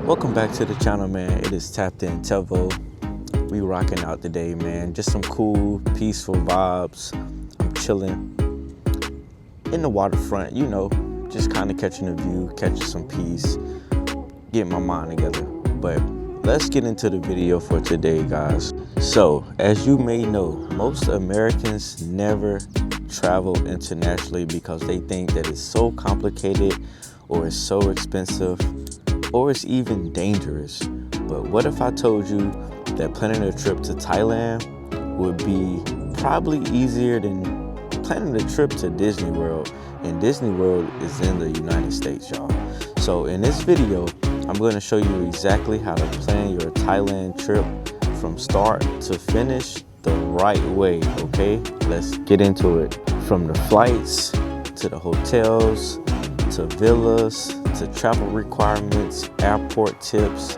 Welcome back to the channel, man. It is Tapped In Tevo. We rocking out today, man. Just some cool, peaceful vibes. I'm chilling in the waterfront, you know, just kind of catching a view, catching some peace, getting my mind together. But let's get into the video for today, guys. So, as you may know, most Americans never travel internationally because they think that it's so complicated or it's so expensive or it's even dangerous. But what if I told you that planning a trip to Thailand would be probably easier than planning a trip to Disney World? And Disney World is in the United States, y'all. So in this video, I'm going to show you exactly how to plan your Thailand trip from start to finish the right way, okay? Let's get into it. From the flights to the hotels, to villas, to travel requirements, airport tips,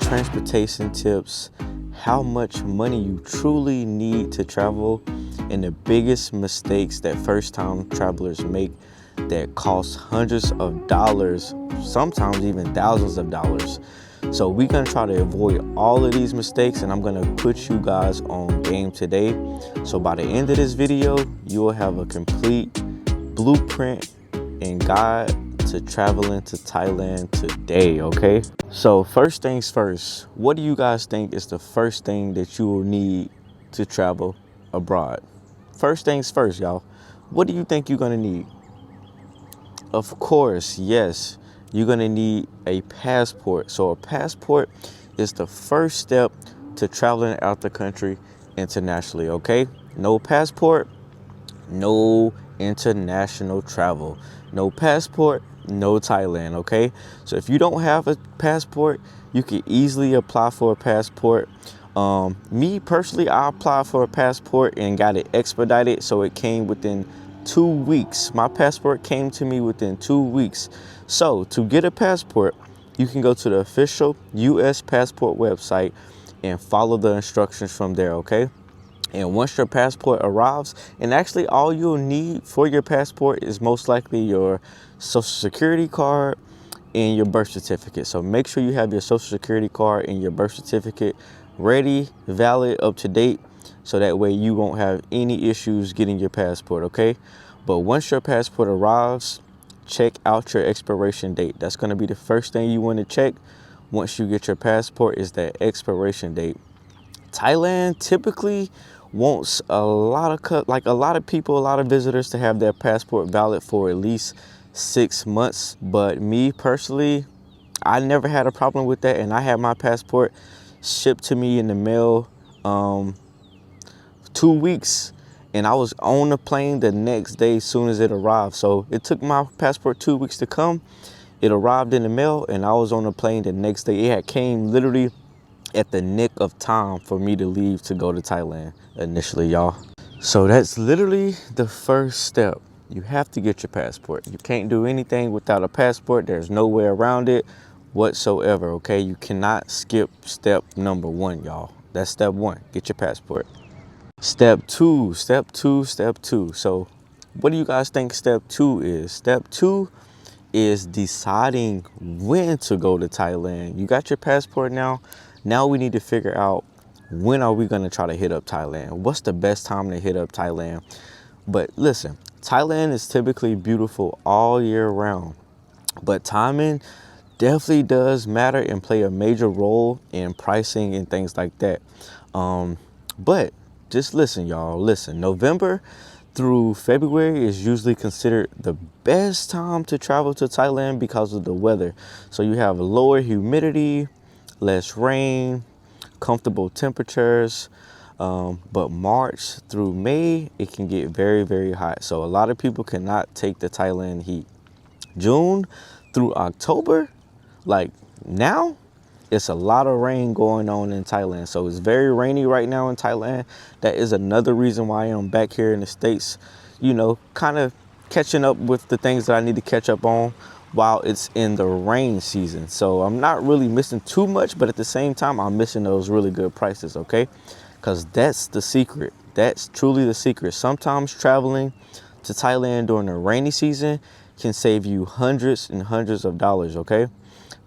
transportation tips, how much money you truly need to travel, and the biggest mistakes that first-time travelers make that cost hundreds of dollars, sometimes even thousands of dollars. So we're gonna try to avoid all of these mistakes, and I'm gonna put you guys on game today. So by the end of this video, you will have a complete blueprint and guide to traveling to Thailand today, okay? So first things first, what do you guys think is the first thing that you will need to travel abroad? First things first, y'all. What do you think you're gonna need? Of course, yes, you're gonna need a passport. So a passport is the first step to traveling out the country internationally, okay? No passport, no international travel. No passport, no Thailand, okay? So if you don't have a passport, you can easily apply for a passport. Me personally, I applied for a passport and got it expedited, so it came within 2 weeks. My passport came to me within 2 weeks. So to get a passport, you can go to the official US passport website and follow the instructions from there, okay? And once your passport arrives, and actually all you'll need for your passport is most likely your social security card and your birth certificate. So make sure you have your social security card and your birth certificate ready, valid, up to date, so that way you won't have any issues getting your passport, okay? But once your passport arrives, check out your expiration date. That's going to be the first thing you want to check once you get your passport, is that expiration date. Thailand typically wants a lot of people, a lot of visitors to have their passport valid for at least 6 months. But me personally, I never had a problem with that, and I had my passport shipped to me in the mail 2 weeks, and I was on the plane the next day as soon as it arrived. So it took my passport 2 weeks to come. It arrived in the mail, and I was on the plane the next day. It had came literally at the nick of time for me to leave to go to Thailand initially, y'all. So that's literally the first step. You have to get your passport. You can't do anything without a passport. There's no way around it whatsoever, okay? You cannot skip step number one, y'all. That's step one, get your passport. Step two. So what do you guys think step two is? Step two is deciding when to go to Thailand. You got your passport now. Now we need to figure out, when are we going to try to hit up Thailand? What's the best time to hit up Thailand? But listen, Thailand is typically beautiful all year round, but timing definitely does matter and play a major role in pricing and things like that. But just listen, y'all, listen, November through February is usually considered the best time to travel to Thailand because of the weather. So you have lower humidity, less rain, comfortable temperatures. But March through May, it can get very, very hot. So a lot of people cannot take the Thailand heat. June through October, like now, it's a lot of rain going on in Thailand. So it's very rainy right now in Thailand. That is another reason why I'm back here in the States, you know, kind of catching up with the things that I need to catch up on while it's in the rain season. So I'm not really missing too much, but at the same time, I'm missing those really good prices, okay? Because that's the secret. That's truly the secret. Sometimes traveling to Thailand during the rainy season can save you hundreds and hundreds of dollars, okay?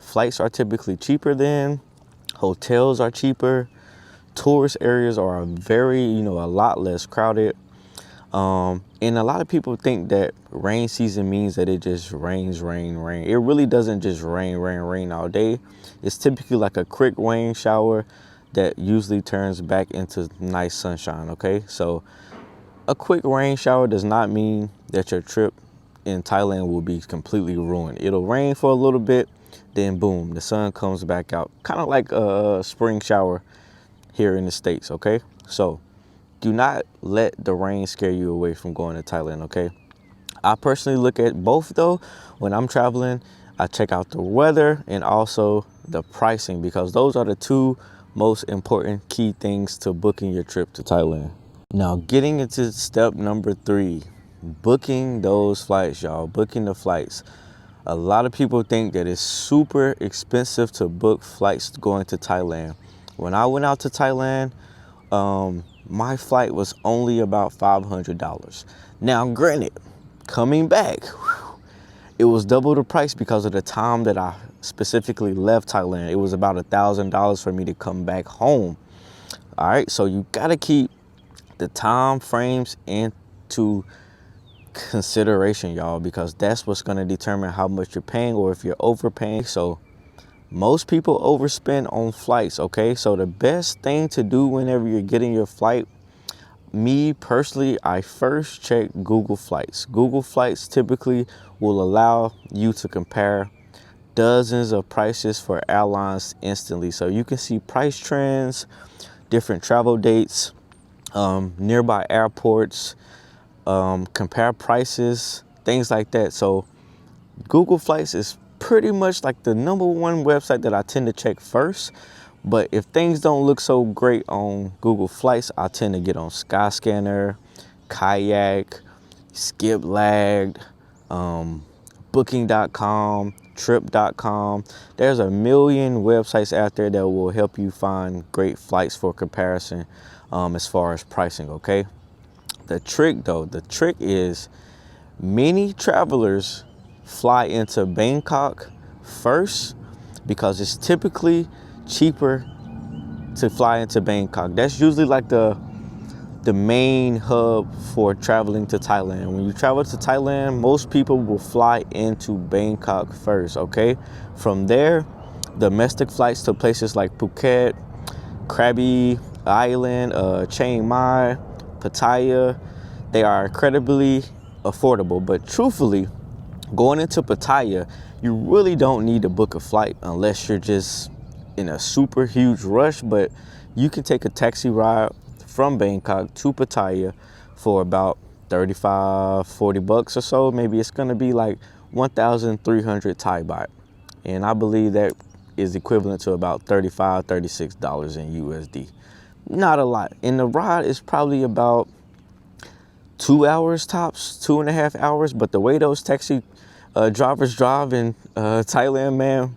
Flights are typically cheaper then. Hotels are cheaper. Tourist areas are very, a lot less crowded. And a lot of people think that rain season means that it just rains, rain. It really doesn't just rain all day. It's typically like a quick rain shower that usually turns back into nice sunshine, okay? So a quick rain shower does not mean that your trip in Thailand will be completely ruined. It'll rain for a little bit, then boom, the sun comes back out. Kind of like a spring shower here in the States, okay? So do not let the rain scare you away from going to Thailand, okay? I personally look at both though. When I'm traveling, I check out the weather and also the pricing, because those are the two most important key things to booking your trip to Thailand. Now, getting into step number 3, booking those flights, y'all. Booking the flights. A lot of people think that it's super expensive to book flights going to Thailand. When I went out to Thailand, my flight was only about $500. Now, granted, coming back, it was double the price because of the time that I specifically left Thailand. It was about $1,000 for me to come back home. All right, so you gotta keep the time frames into consideration, y'all, because that's what's gonna determine how much you're paying or if you're overpaying. So most people overspend on flights, okay? So the best thing to do whenever you're getting your flight, me personally, I first check Google Flights. Google Flights typically will allow you to compare dozens of prices for airlines instantly. So you can see price trends, different travel dates, nearby airports, compare prices, things like that. So Google Flights is pretty much like the #1 website that I tend to check first. But if things don't look so great on Google Flights, I tend to get on Skyscanner, Kayak, Skip Lagged, Booking.com, Trip.com. There's a million websites out there that will help you find great flights for comparison as far as pricing, okay? The trick is many travelers fly into Bangkok first because it's typically cheaper to fly into Bangkok. That's usually like the main hub for traveling to Thailand. When you travel to Thailand, most people will fly into Bangkok first, okay? From there, domestic flights to places like Phuket, Krabi Island, Chiang Mai, Pattaya, they are incredibly affordable. But truthfully, going into Pattaya, you really don't need to book a flight unless you're just in a super huge rush. But you can take a taxi ride from Bangkok to Pattaya for about 35, 40 bucks or so. Maybe it's gonna be like 1,300 Thai baht. And I believe that is equivalent to about $35, $36 in USD. Not a lot. And the ride is probably about 2 hours tops, 2.5 hours. But the way those taxi drivers drive in Thailand, man,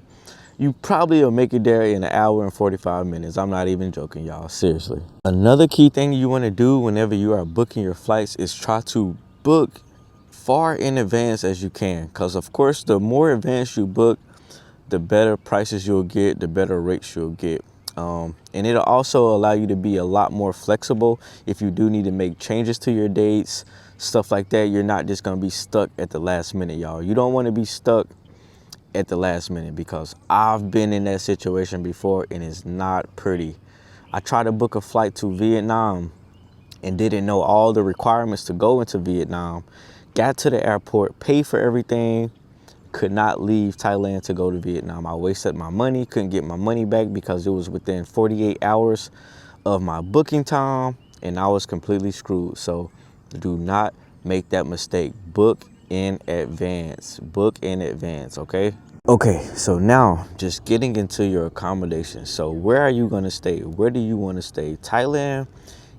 you probably will make it there in 1 hour and 45 minutes. I'm not even joking, y'all. Seriously. Another key thing you want to do whenever you are booking your flights is try to book far in advance as you can. Because, of course, the more advanced you book, the better prices you'll get, the better rates you'll get. And it'll also allow you to be a lot more flexible if you do need to make changes to your dates, stuff like that. You're not just going to be stuck at the last minute, y'all. You don't want to be stuck at the last minute, because I've been in that situation before and it's not pretty. I tried to book a flight to Vietnam and didn't know all the requirements to go into Vietnam. Got to the airport, paid for everything, could not leave Thailand to go to Vietnam. I wasted my money, couldn't get my money back because it was within 48 hours of my booking time and I was completely screwed. So do not make that mistake. Book in advance. Book in advance, okay? Okay, so now just getting into your accommodations. So where are you gonna stay? Where do you wanna stay? Thailand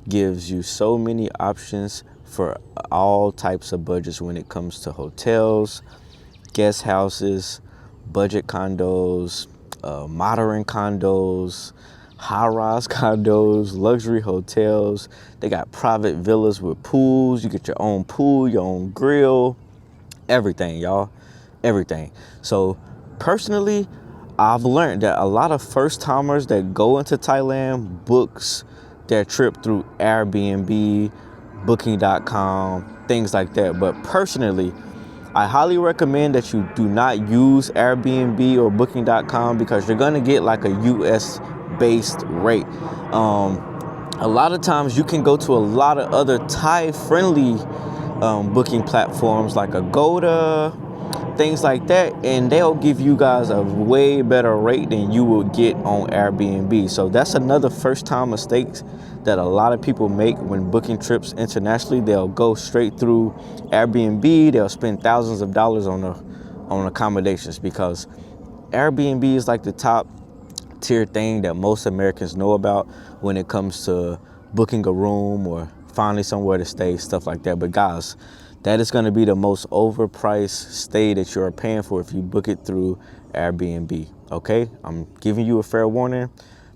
gives you so many options for all types of budgets when it comes to hotels, guest houses, budget condos, modern condos, high-rise condos, luxury hotels. They got private villas with pools. You get your own pool, your own grill, everything, y'all, everything. So personally, I've learned that a lot of first timers that go into Thailand books their trip through Airbnb, booking.com, things like that. But personally, I highly recommend that you do not use Airbnb or booking.com because you're gonna get like a US based rate. A lot of times you can go to a lot of other Thai friendly booking platforms like Agoda, things like that, and they'll give you guys a way better rate than you will get on Airbnb. So that's another first time mistake that a lot of people make when booking trips internationally. They'll go straight through Airbnb. They'll spend thousands of dollars on accommodations because Airbnb is like the top tier thing that most Americans know about when it comes to booking a room or finding somewhere to stay, stuff like that. But guys, that is going to be the most overpriced stay that you're paying for if you book it through Airbnb. Okay, I'm giving you a fair warning.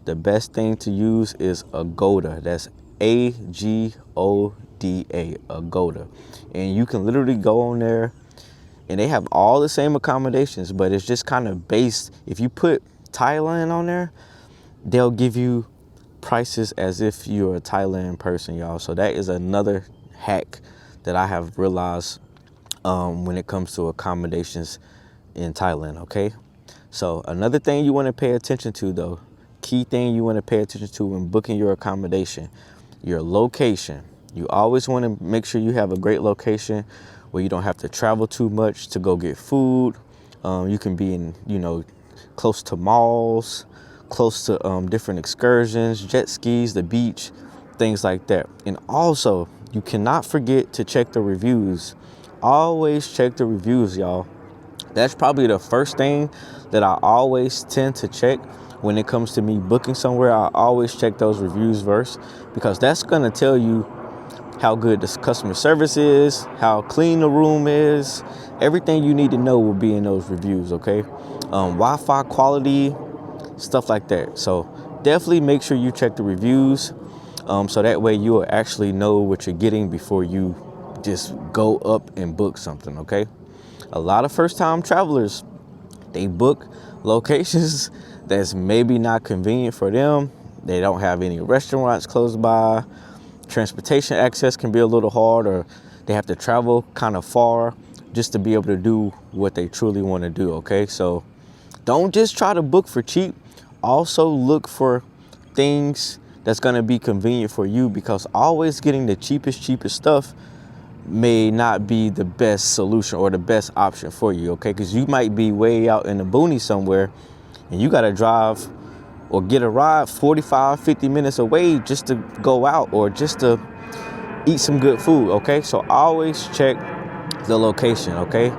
The best thing to use is Agoda. That's Agoda, Agoda. And you can literally go on there and they have all the same accommodations, but it's just kind of based. If you put Thailand on there, they'll give you prices as if you're a Thailand person, y'all. So that is another hack that I have realized when it comes to accommodations in Thailand, okay? So another thing you want to pay attention to, though, key thing you want to pay attention to when booking your accommodation, your location. You always want to make sure you have a great location where you don't have to travel too much to go get food. You can be in, close to malls, close to different excursions, jet skis, the beach, things like that. And also, you cannot forget to check the reviews. Always check the reviews, y'all. That's probably the first thing that I always tend to check when it comes to me booking somewhere. I always check those reviews first because that's going to tell you how good this customer service is, how clean the room is. Everything you need to know will be in those reviews, okay? Wi-Fi quality, stuff like that. So definitely make sure you check the reviews so that way you will actually know what you're getting before you just go up and book something, okay? A lot of first-time travelers, they book locations that's maybe not convenient for them. They don't have any restaurants close by. Transportation access can be a little hard, or they have to travel kind of far just to be able to do what they truly want to do, okay? So don't just try to book for cheap. Also look for things that's going to be convenient for you, because always getting the cheapest stuff may not be the best solution or the best option for you, okay? Because you might be way out in the boonies somewhere and you got to drive or get a ride 45, 50 minutes away just to go out or just to eat some good food, okay? So always check the location, okay?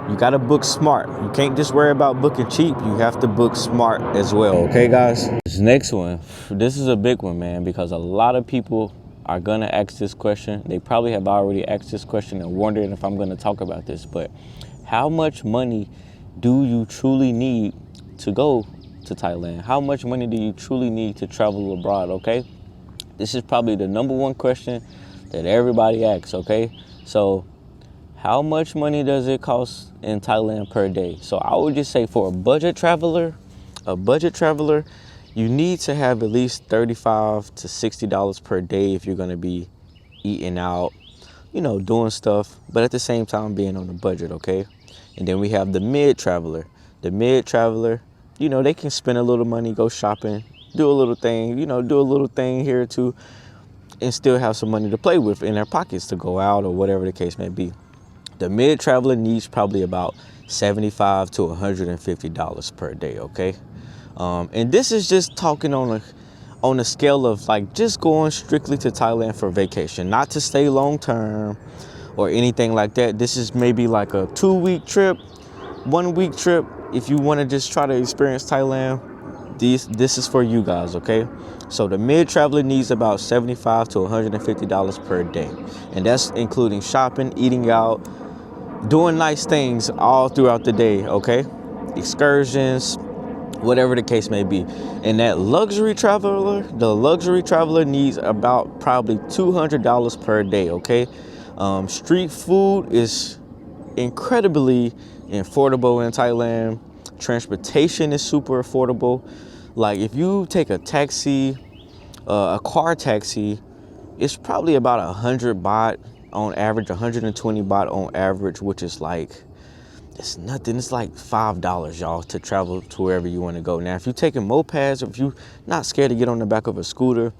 You got to book smart. You can't just worry about booking cheap. You have to book smart as well, okay, guys? This next one, this is a big one, man, because a lot of people are going to ask this question. They probably have already asked this question and wondering if I'm going to talk about this, but how much money do you truly need to go to Thailand? How much money do you truly need to travel abroad, okay? This is probably the number one question that everybody asks, okay? So how much money does it cost in Thailand per day? So I would just say for a budget traveler, you need to have at least $35 to $60 per day if you're going to be eating out, doing stuff, but at the same time being on a budget, okay? And then we have the mid traveler. The mid traveler, they can spend a little money, go shopping, do a little thing, do a little thing here or two, and still have some money to play with in their pockets to go out or whatever the case may be. The mid traveler needs probably about $75 to $150 per day, okay? And this is just talking on a scale of like just going strictly to Thailand for vacation, not to stay long term or anything like that. This is maybe like a 2-week trip, 1-week trip. If you want to just try to experience Thailand, this is for you guys, okay? So the mid traveler needs about $75 to $150 per day, and that's including shopping, eating out, doing nice things all throughout the day, okay? Excursions, whatever the case may be. And that luxury traveler, the luxury traveler needs about probably $200 per day, okay? Street food is incredibly affordable in Thailand. Transportation is super affordable. Like if you take a taxi, a car taxi, it's probably about 100 baht on average, 120 baht on average, which is like, it's nothing. It's like $5, y'all, to travel to wherever you want to go. Now, if you're taking mopeds, or if you're not scared to get on the back of a scooter,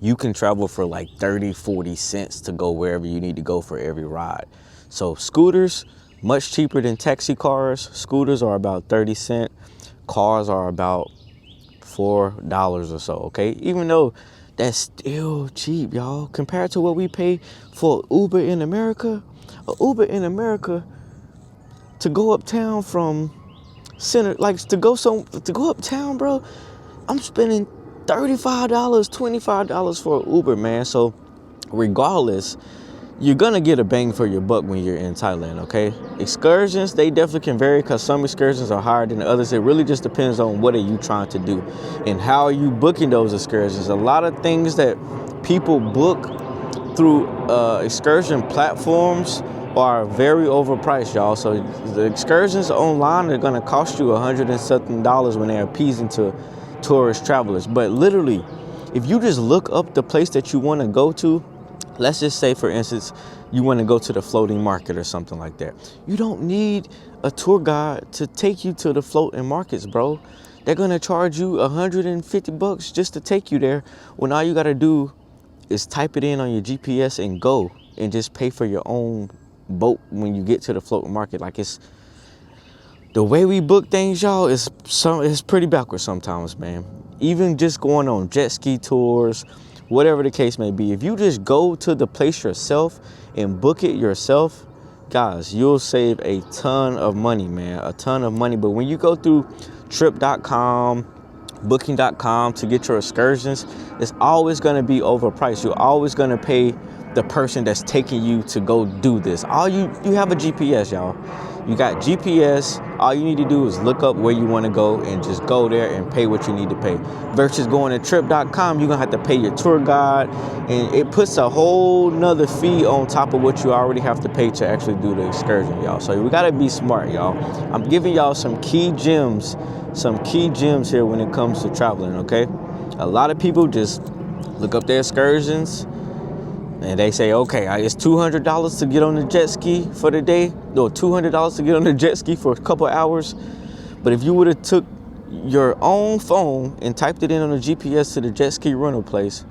you can travel for like 30, 40 cents to go wherever you need to go for every ride. So scooters, much cheaper than taxi cars. Scooters are about 30 cents. Cars are about $4 or so, okay? Even though that's still cheap, y'all. Compared to what we pay for Uber in America. Uber in America, to go uptown from center, like to go uptown, bro, I'm spending $35, $25 for an Uber, man. So regardless, you're gonna get a bang for your buck when you're in Thailand, okay? Excursions, they definitely can vary because some excursions are higher than others. It really just depends on what are you trying to do and how are you booking those excursions. A lot of things that people book through excursion platforms are very overpriced, y'all. So the excursions online are gonna cost you $100 and something when they're appeasing to tourist travelers. But literally, if you just look up the place that you wanna go to, let's just say, for instance, you wanna go to the floating market or something like that. You don't need a tour guide to take you to the floating markets, bro. They're gonna charge you $150 just to take you there, when all you gotta do is type it in on your GPS and go, and just pay for your own boat when you get to the floating market. Like, it's the way we book things, y'all, is pretty backwards sometimes, man. Even just going on jet ski tours, whatever the case may be, if you just go to the place yourself and book it yourself, guys, you'll save a ton of money, man, a ton of money. But when you go through trip.com, booking.com to get your excursions, it's always going to be overpriced. You're always going to pay the person that's taking you to go do this. You have a GPS, y'all. You got GPS. All you need to do is look up where you want to go and just go there and pay what you need to pay. Versus going to trip.com, you're going to have to pay your tour guide, and it puts a whole nother fee on top of what you already have to pay to actually do the excursion, y'all. So we got to be smart, y'all. I'm giving y'all some key gems here when it comes to traveling, okay? A lot of people just look up their excursions and they say, okay, it's $200 to get on the jet ski for the day, or $200 to get on the jet ski for a couple hours. But if you would have took your own phone and typed it in on the GPS to the jet ski rental place,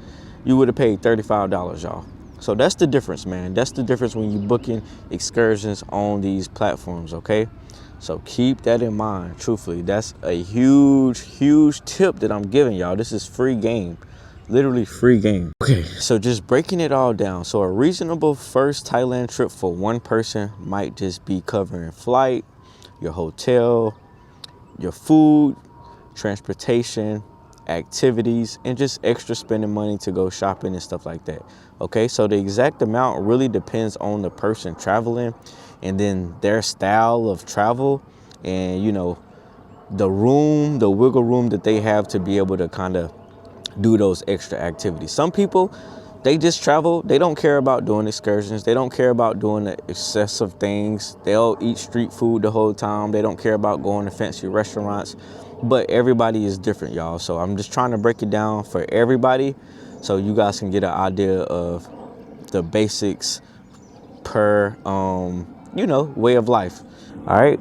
you would have paid $35, y'all. So that's the difference, man. That's the difference when you're booking excursions on these platforms, okay? So keep that in mind, truthfully. That's a huge, huge tip that I'm giving y'all. This is free game, literally free game. Okay, so just breaking it all down. So a reasonable first Thailand trip for one person might just be covering flight, your hotel, your food, transportation, activities, and just extra spending money to go shopping and stuff like that. Okay, so the exact amount really depends on the person traveling, and then their style of travel, and the wiggle room that they have to be able to kind of do those extra activities. Some people, they just travel. They don't care about doing excursions. They don't care about doing the excessive things. They'll eat street food the whole time. They don't care about going to fancy restaurants. But everybody is different, y'all. So I'm just trying to break it down for everybody so you guys can get an idea of the basics per, way of life. All right.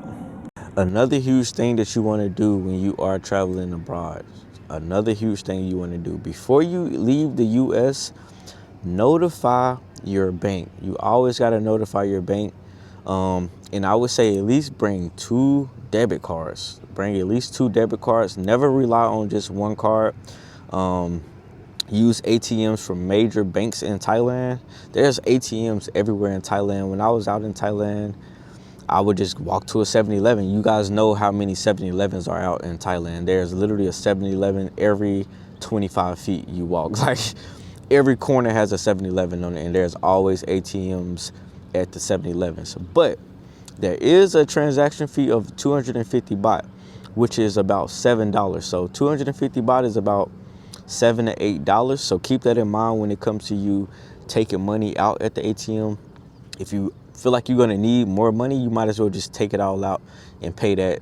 Another huge thing that you want to do when you are traveling abroad, another huge thing you want to do before you leave the U.S., notify your bank. You always got to notify your bank. And I would say at least bring 2 debit cards. Bring at least 2 debit cards. Never rely on just one card. Use ATMs from major banks in Thailand. There's ATMs everywhere in Thailand. When I was out in Thailand, I would just walk to a 7-Eleven. You guys know how many 7-Elevens are out in Thailand. There's literally a 7-Eleven every 25 feet you walk. Like, every corner has a 7-Eleven on it, and there's always ATMs at the 7-Elevens. But there is a transaction fee of 250 baht, which is about $7. So 250 baht is about $7 to $8. So keep that in mind when it comes to you taking money out at the ATM. If you feel like you're gonna need more money, you might as well just take it all out and pay that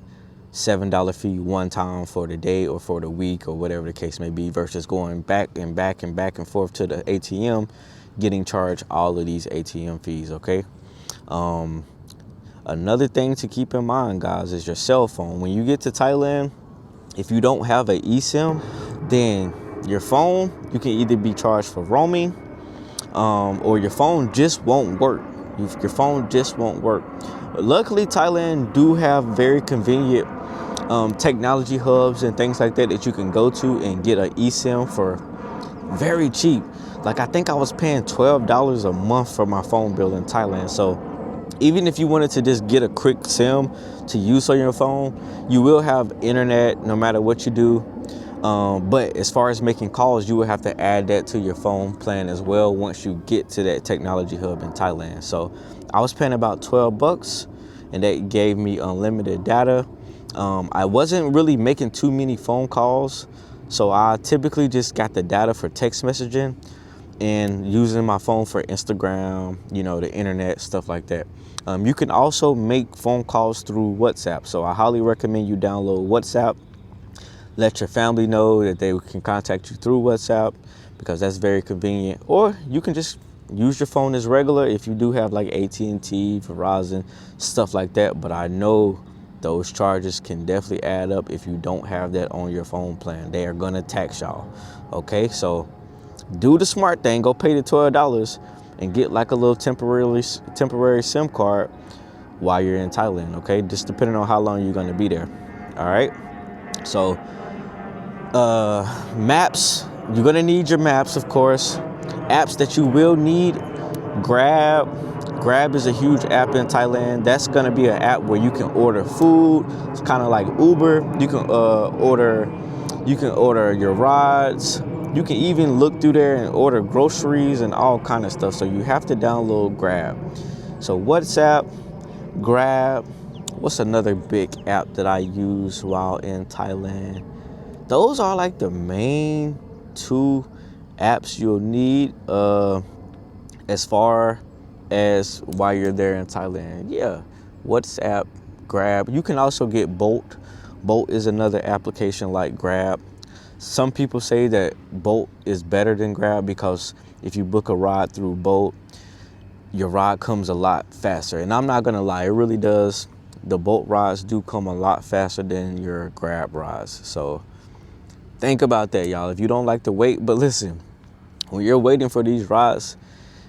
$7 fee one time for the day or for the week or whatever the case may be, versus going back and back and back and forth to the ATM, getting charged all of these ATM fees, okay? Another thing to keep in mind, guys, is your cell phone. When you get to Thailand, if you don't have an eSIM, then your phone, you can either be charged for roaming, or your phone just won't work. Your phone just won't work. But luckily, Thailand do have very convenient technology hubs and things like that you can go to and get an eSIM for very cheap. Like, I think I was paying $12 a month for my phone bill in Thailand. So even if you wanted to just get a quick SIM to use on your phone, you will have internet no matter what you do. But as far as making calls, you will have to add that to your phone plan as well once you get to that technology hub in Thailand. So I was paying about $12 and that gave me unlimited data. I wasn't really making too many phone calls, so I typically just got the data for text messaging and using my phone for Instagram, the internet, stuff like that. You can also make phone calls through WhatsApp. So I highly recommend you download WhatsApp. Let your family know that they can contact you through WhatsApp, because that's very convenient. Or you can just use your phone as regular if you do have like AT&T, Verizon, stuff like that. But I know those charges can definitely add up if you don't have that on your phone plan. They are gonna tax y'all, okay? So do the smart thing, go pay the $12 and get like a little temporary SIM card while you're in Thailand, okay? Just depending on how long you're gonna be there, all right? So maps, you're gonna need your maps, of course. Apps that you will need, Grab is a huge app in Thailand. That's gonna be an app where you can order food. It's kind of like Uber. You can order your rides. You can even look through there and order groceries and all kind of stuff. So you have to download Grab. So WhatsApp, Grab. What's another big app that I use while in Thailand? Those are like the main two apps you'll need as far as while you're there in Thailand. Yeah, WhatsApp, Grab. You can also get Bolt. Bolt is another application like Grab. Some people say that Bolt is better than Grab because if you book a ride through Bolt, your ride comes a lot faster. And I'm not gonna lie, it really does. The Bolt rides do come a lot faster than your Grab rides. So think about that, y'all. If you don't like to wait, but listen, when you're waiting for these rides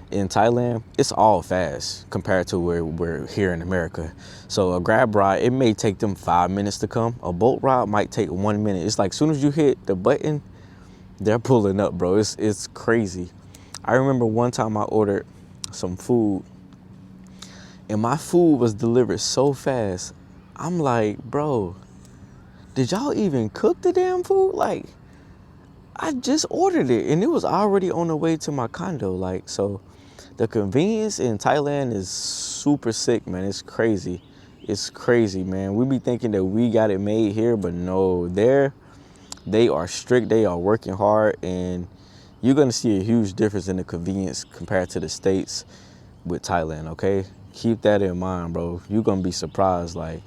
in Thailand, it's all fast compared to where we're here in America. So a Grab ride, it may take them 5 minutes to come. A Bolt ride might take 1 minute. It's like as soon as you hit the button, they're pulling up, bro. It's crazy. I remember one time I ordered some food and my food was delivered so fast. I'm like, bro, did y'all even cook the damn food? Like, I just ordered it and it was already on the way to my condo. Like, so the convenience in Thailand is super sick, man. It's crazy. It's crazy, man. We be thinking that we got it made here, but no, they are strict. They are working hard, and you're gonna see a huge difference in the convenience compared to the States with Thailand, okay? Keep that in mind, bro. You're gonna be surprised. Like,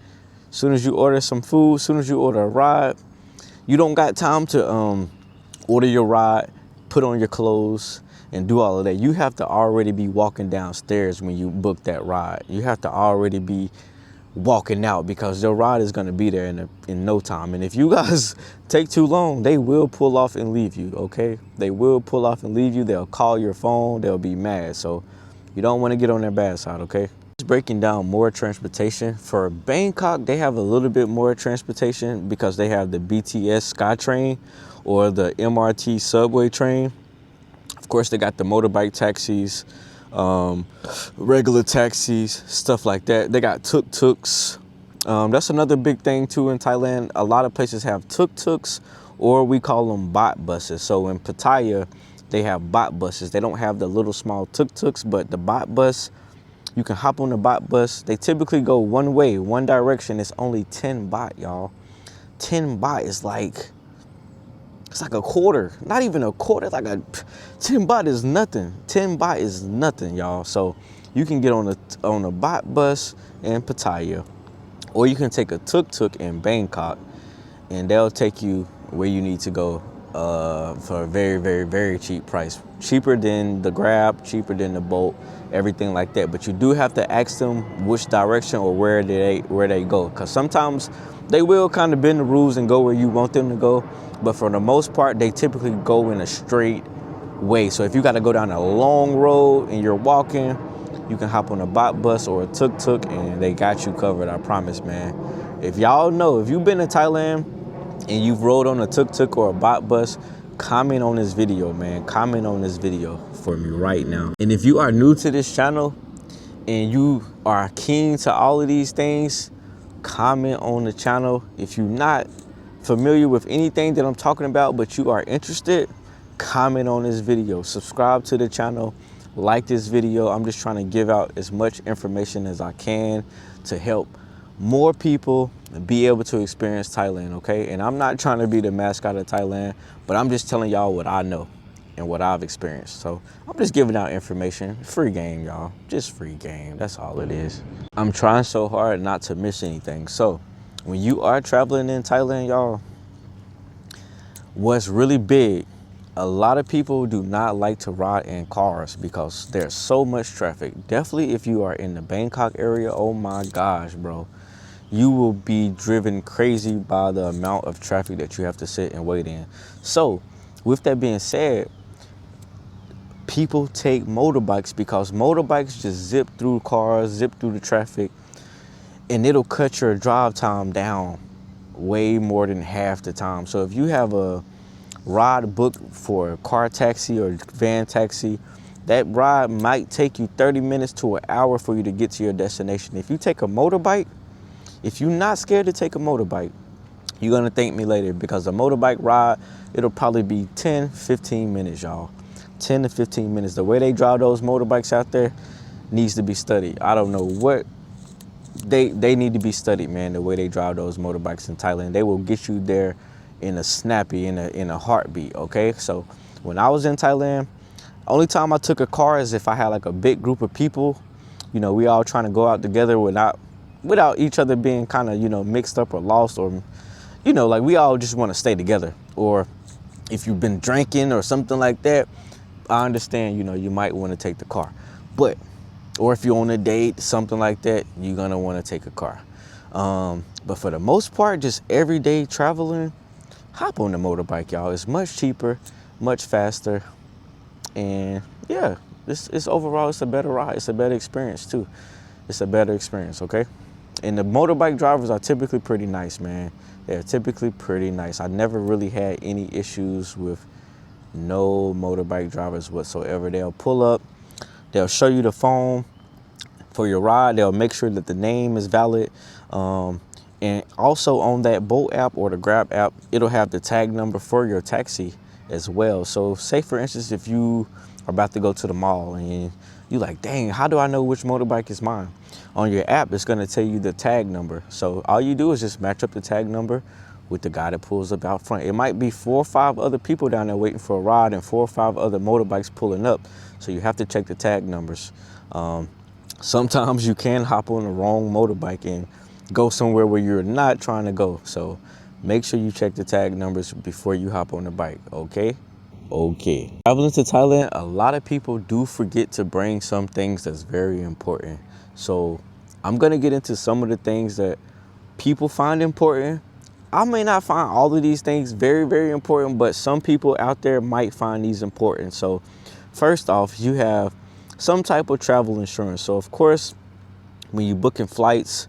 as soon as you order some food, as soon as you order a ride, you don't got time to order your ride, put on your clothes, and do all of that. You have to already be walking downstairs when you book that ride. You have to already be walking out because your ride is gonna be there in no time. And if you guys take too long, they will pull off and leave you, okay? They will pull off and leave you. They'll call your phone. They'll be mad. So you don't wanna get on their bad side, okay? Just breaking down more transportation. For Bangkok, they have a little bit more transportation because they have the BTS SkyTrain or the MRT subway train. Of course, they got the motorbike taxis, regular taxis, stuff like that. They got tuk-tuks. That's another big thing too in Thailand. A lot of places have tuk-tuks, or we call them bot buses. So in Pattaya, they have bot buses. They don't have the little small tuk-tuks, but the bot bus, you can hop on the bot bus. They typically go one way, one direction. It's only 10 baht, y'all. 10 baht is like, it's like a quarter, not even a quarter, like 10 baht is nothing. 10 baht is nothing, y'all. So you can get on a bot bus in Pattaya, Or you can take a tuk-tuk in Bangkok, and they'll take you where you need to go for a very, very, very cheap price. Cheaper than the Grab, cheaper than the Bolt, everything like that. But you do have to ask them which direction or where they go. Because sometimes they will kind of bend the rules and go where you want them to go. But for the most part, they typically go in a straight way. So if you got to go down a long road and you're walking, you can hop on a bot bus or a tuk-tuk and they got you covered, I promise, man. If y'all know, if you've been to Thailand and you've rode on a tuk-tuk or a bot bus, comment on this video, man. Comment on this video for me right now. And if you are new to this channel and you are keen to all of these things, comment on the channel. If you're not familiar with anything that I'm talking about, but you are interested, comment on this video, subscribe to the channel, like this video. I'm just trying to give out as much information as I can to help more people be able to experience Thailand, okay? And I'm not trying to be the mascot of Thailand, but I'm just telling y'all what I know and what I've experienced. So I'm just giving out information. Free game, y'all. Just free game. That's all it is. I'm trying so hard not to miss anything. So when you are traveling in Thailand, y'all, what's really big, a lot of people do not like to ride in cars because there's so much traffic. Definitely if you are in the Bangkok area, oh my gosh, bro. You will be driven crazy by the amount of traffic that you have to sit and wait in. So with that being said, people take motorbikes because motorbikes just zip through cars, zip through the traffic, and it'll cut your drive time down way more than half the time. So if you have a ride booked for a car taxi or van taxi, that ride might take you 30 minutes to an hour for you to get to your destination. If you take a motorbike, if you're not scared to take a motorbike, you're gonna thank me later because a motorbike ride, it'll probably be 10, 15 minutes, y'all. 10 to 15 minutes. The way they drive those motorbikes out there needs to be studied. I don't know what, they need to be studied, man, the way they drive those motorbikes in Thailand. They will get you there in a snappy, in a heartbeat, okay? So when I was in Thailand, only time I took a car is if I had like a big group of people, you know, we all trying to go out together without each other being kind of, you know, mixed up or lost, or, you know, like we all just want to stay together. Or if you've been drinking or something like that, I understand, you know, you might want to take the car. But, or if you're on a date, something like that, you're going to want to take a car. But for the most part, just everyday traveling, hop on the motorbike, y'all. It's much cheaper, much faster. And yeah, it's overall, it's a better ride. It's a better experience too. It's a better experience, okay? And the motorbike drivers are typically pretty nice, man. They're typically pretty nice. I never really had any issues with no motorbike drivers whatsoever. They'll pull up, they'll show you the phone for your ride. They'll make sure that the name is valid. And also on that Bolt app or the Grab app, it'll have the tag number for your taxi as well. So say for instance, if you are about to go to the mall and you're like, dang, how do I know which motorbike is mine? On your app, it's gonna tell you the tag number. So all you do is just match up the tag number with the guy that pulls up out front. It might be 4 or 5 other people down there waiting for a ride and 4 or 5 other motorbikes pulling up. So you have to check the tag numbers. Sometimes you can hop on the wrong motorbike and go somewhere where you're not trying to go. So make sure you check the tag numbers before you hop on the bike, okay? Okay. Traveling to Thailand, a lot of people do forget to bring some things that's very important. So I'm gonna get into some of the things that people find important. I may not find all of these things very, very important, but some people out there might find these important. So first off, you have some type of travel insurance. So of course, when you're booking flights,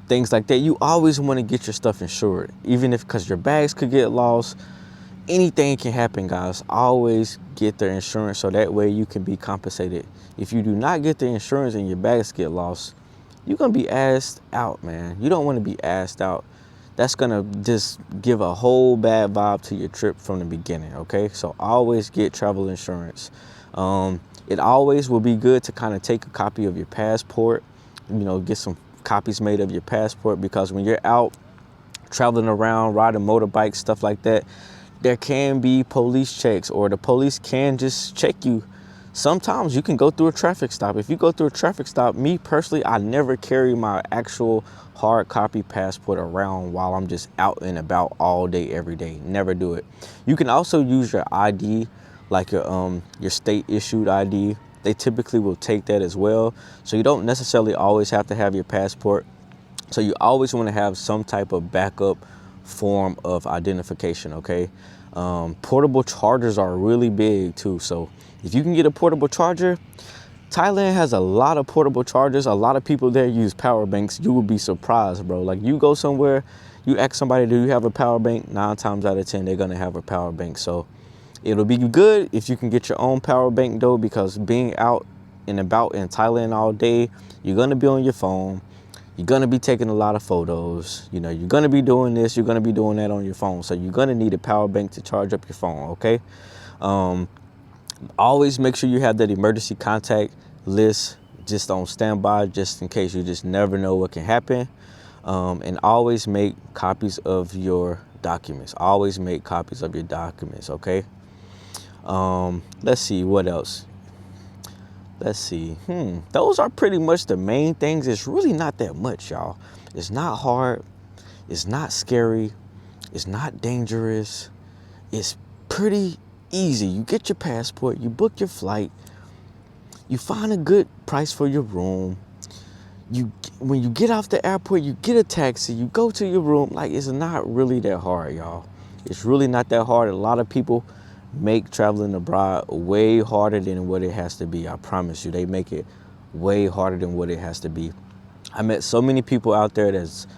things like that, you always want to get your stuff insured, even if, because your bags could get lost. Anything can happen, guys. Always get the insurance so that way you can be compensated. If you do not get the insurance and your bags get lost, you're gonna be asked out, man. You don't want to be asked out. That's gonna just give a whole bad vibe to your trip from the beginning, okay? So always get travel insurance. It always will be good to kind of take a copy of your passport, you know, get some copies made of your passport, because when you're out traveling around, riding motorbikes, stuff like that, there can be police checks, or the police can just check you sometimes you can go through a traffic stop. If you go through a traffic stop, me personally, I never carry my actual hard copy passport around while I'm just out and about all day, every day. Never do it. You can also use your ID, like your state issued ID. They typically will take that as well. So you don't necessarily always have to have your passport. So you always want to have some type of backup form of identification, okay? Portable chargers are really big too. So if you can get a portable charger, Thailand has a lot of portable chargers. A lot of people there use power banks. You will be surprised, bro. Like, you go somewhere, you ask somebody, do you have a power bank? 9 times out of 10, they're gonna have a power bank. So it'll be good if you can get your own power bank though, because being out and about in Thailand all day, you're gonna be on your phone. You're gonna be taking a lot of photos. You know, you're gonna be doing this, you're gonna be doing that on your phone. So you're gonna need a power bank to charge up your phone, okay? Always make sure you have that emergency contact list just on standby, just in case. You just never know what can happen. And always make copies of your documents. Always make copies of your documents, okay? Let's see, what else? Let's see. Those are pretty much the main things. It's really not that much, y'all. It's not hard. It's not scary. It's not dangerous. It's pretty easy. You get your passport, you book your flight, you find a good price for your room. When you get off the airport, you get a taxi, you go to your room. Like, it's not really that hard, y'all. It's really not that hard. A lot of people make traveling abroad way harder than what it has to be. I promise you, they make it way harder than what it has to be. I met so many people out there that's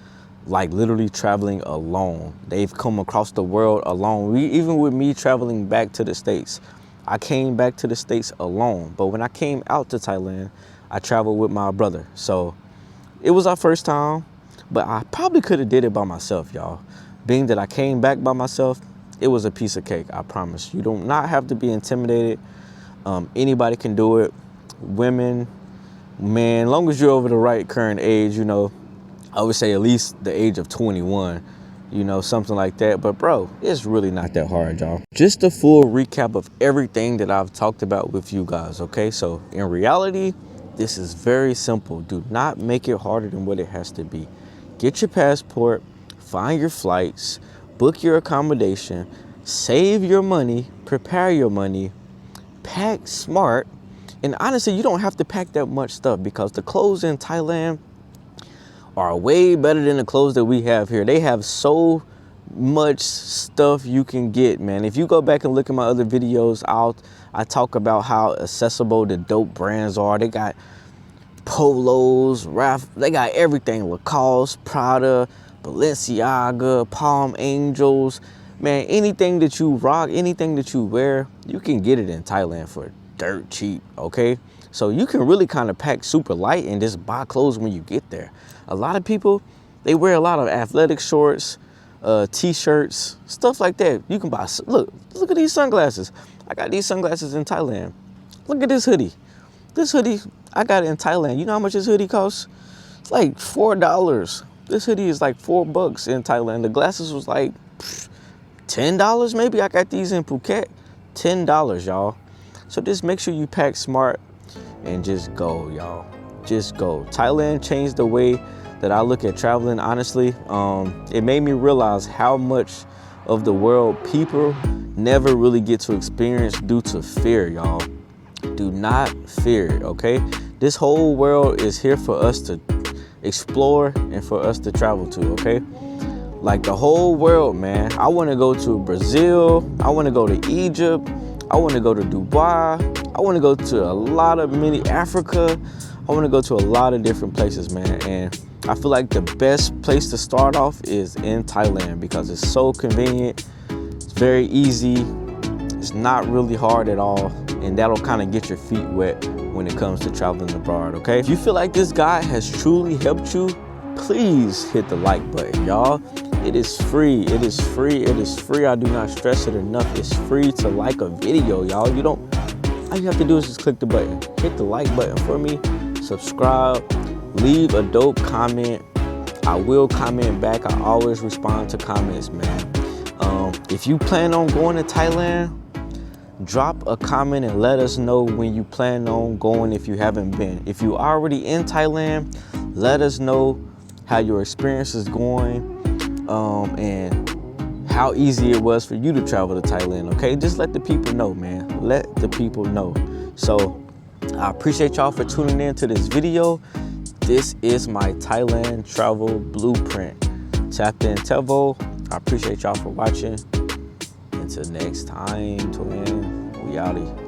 like literally traveling alone. They've come across the world alone. Even with me traveling back to the States, I came back to the States alone. But when I came out to Thailand, I traveled with my brother. So it was our first time, but I probably could have did it by myself, y'all. Being that I came back by myself, it was a piece of cake, I promise. You do not have to be intimidated. Anybody can do it. Women, man, long as you're over the right current age, you know, I would say at least the age of 21, you know, something like that. But bro, it's really not that hard, y'all. Just a full recap of everything that I've talked about with you guys, okay? So in reality, this is very simple. Do not make it harder than what it has to be. Get your passport, find your flights, book your accommodation, save your money, prepare your money, pack smart. And honestly, you don't have to pack that much stuff because the clothes in Thailand are way better than the clothes that we have here. They have so much stuff you can get, man. If you go back and look at my other videos, I talk about how accessible the dope brands are. They got Polos, Ralph, they got everything. Lacoste, Prada, Balenciaga, Palm Angels. Man, anything that you rock, anything that you wear, you can get it in Thailand for dirt cheap, okay? So you can really kind of pack super light and just buy clothes when you get there. A lot of people, they wear a lot of athletic shorts, t-shirts, stuff like that. You can buy, look at these sunglasses. I got these sunglasses in Thailand. Look at this hoodie. This hoodie, I got it in Thailand. You know how much this hoodie costs? It's like $4. This hoodie is like $4 in Thailand. The glasses was like $10 maybe. I got these in Phuket, $10, y'all. So just make sure you pack smart and just go, y'all. Just go. Thailand changed the way that I look at traveling, honestly. It made me realize how much of the world people never really get to experience due to fear, y'all. Do not fear it, okay? This whole world is here for us to explore and for us to travel to, okay? Like the whole world, man. I want to go to Brazil. I want to go to Egypt. I want to go to Dubai. I want to go to a lot of Africa. I want to go to a lot of different places, man. And I feel like the best place to start off is in Thailand because it's so convenient. It's very easy. It's not really hard at all. And that'll kind of get your feet wet when it comes to traveling abroad, okay? If you feel like this guide has truly helped you, please hit the like button, y'all. It is free. It is free. It is free. I do not stress it enough. It's free to like a video, y'all. All you have to do is just click the button. Hit the like button for me. Subscribe. Leave a dope comment. I will comment back. I always respond to comments, man. If you plan on going to Thailand, Drop a comment and let us know when you plan on going if you haven't been. If you're already in Thailand, let us know how your experience is going and how easy it was for you to travel to Thailand, okay? Just let the people know, man. Let the people know. So I appreciate y'all for tuning in to this video. This is my Thailand travel blueprint. Tapped in Tevo. I appreciate y'all for watching. Until next time, twin, we outie.